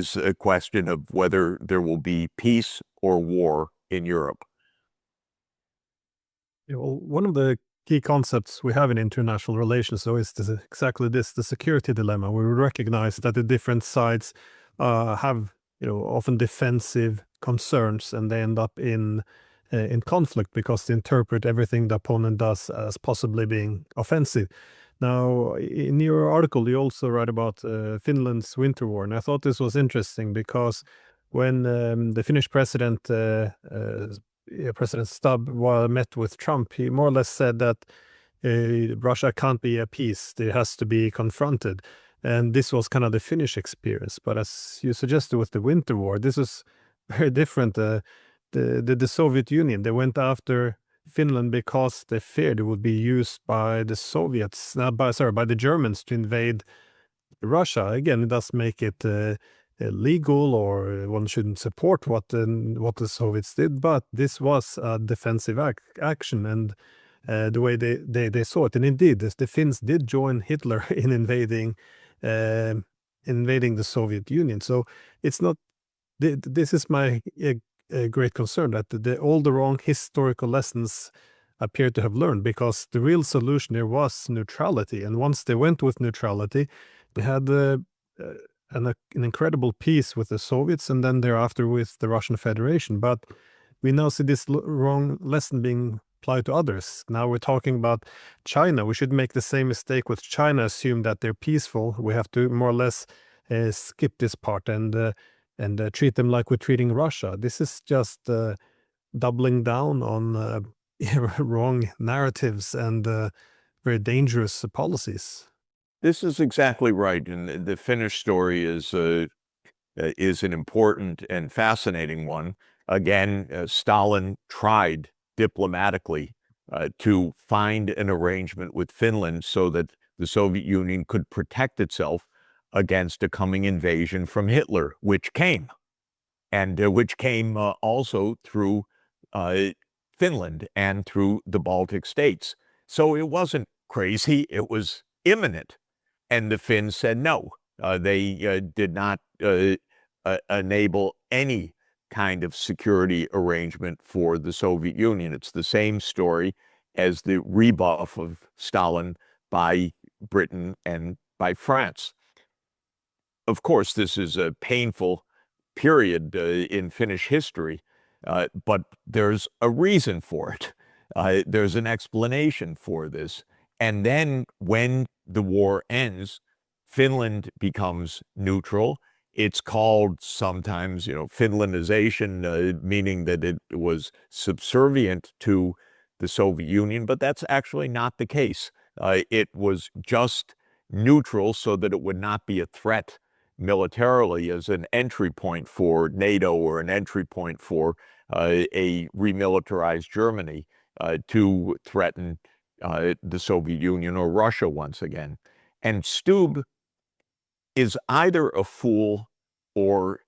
is a question of whether there will be peace or war in Europe. One of the key concepts we have in international relations, though, is exactly this: the security dilemma. We recognize that the different sides have, often defensive concerns, and they end up in conflict because they interpret everything the opponent does as possibly being offensive. Now, in your article, you also write about Finland's winter war, and I thought this was interesting because when the Finnish president, President Stubb, met with Trump, he more or less said that Russia can't be appeased; it has to be confronted. And this was kind of the Finnish experience. But as you suggested with the winter war, this is very different. The Soviet Union, they went after Finland because they feared it would be used by the Soviets, by the Germans to invade Russia. Again, it does make it illegal, or one shouldn't support what the Soviets did, but this was a defensive action, and the way they saw it. And indeed, the Finns did join Hitler in invading the Soviet Union. So it's not. This is my great concern, that all the wrong historical lessons appear to have learned, because the real solution there was neutrality. And once they went with neutrality, they had an incredible peace with the Soviets, and then thereafter with the Russian Federation. But we now see this wrong lesson being applied to others. Now we're talking about China. We should make the same mistake with China, assume that they're peaceful. We have to more or less skip this part and treat them like we're treating Russia. This is just doubling down on wrong narratives and very dangerous policies. This is exactly right, and the Finnish story is an important and fascinating one. Again, Stalin tried diplomatically to find an arrangement with Finland so that the Soviet Union could protect itself against a coming invasion from Hitler, which came, and which came also through Finland and through the Baltic states. So it wasn't crazy, it was imminent. And the Finns said no. They did not enable any kind of security arrangement for the Soviet Union. It's the same story as the rebuff of Stalin by Britain and by France. Of course, this is a painful period in Finnish history, but there's a reason for it. There's an explanation for this. And then when the war ends, Finland becomes neutral. It's called sometimes, Finlandization, meaning that it was subservient to the Soviet Union, but that's actually not the case. It was just neutral so that it would not be a threat militarily as an entry point for NATO or an entry point for a remilitarized Germany to threaten the Soviet Union or Russia once again. And Stubb is either a fool or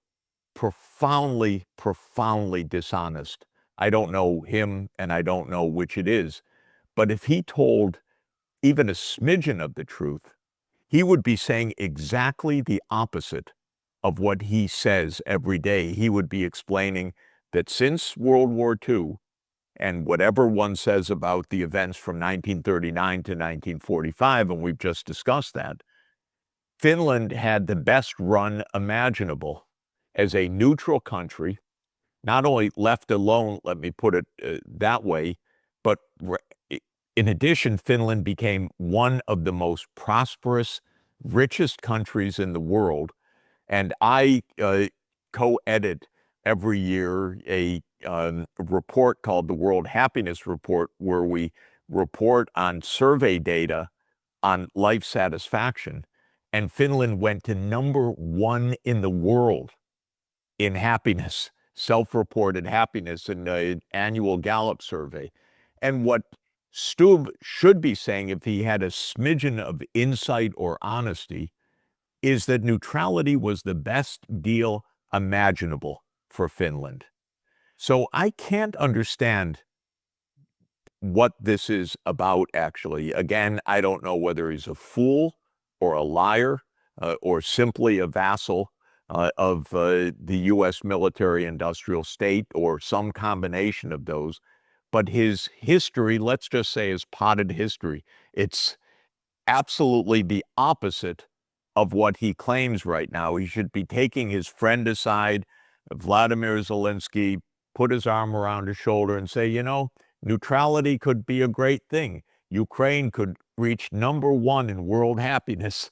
profoundly, profoundly dishonest. I don't know him, and I don't know which it is. But if he told even a smidgen of the truth, he would be saying exactly the opposite of what he says every day. He would be explaining that since World War II, and whatever one says about the events from 1939 to 1945, and we've just discussed that, Finland had the best run imaginable as a neutral country, not only left alone, let me put it that way, but in addition, Finland became one of the most prosperous, richest countries in the world. And I co-edit every year a report called the World Happiness Report, where we report on survey data on life satisfaction. And Finland went to #1 in the world in happiness, self-reported happiness in an annual Gallup survey. And what Stubb should be saying, if he had a smidgen of insight or honesty, is that neutrality was the best deal imaginable for Finland. So I can't understand what this is about, actually. Again, I don't know whether he's a fool or a liar or simply a vassal. the U.S. military-industrial state, or some combination of those. But his history, let's just say his potted history, it's absolutely the opposite of what he claims right now. He should be taking his friend aside, Vladimir Zelensky, put his arm around his shoulder and say, you know, neutrality could be a great thing. Ukraine could reach #1 in world happiness.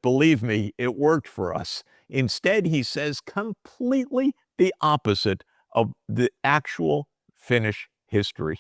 Believe me, it worked for us. Instead, he says completely the opposite of the actual Finnish history.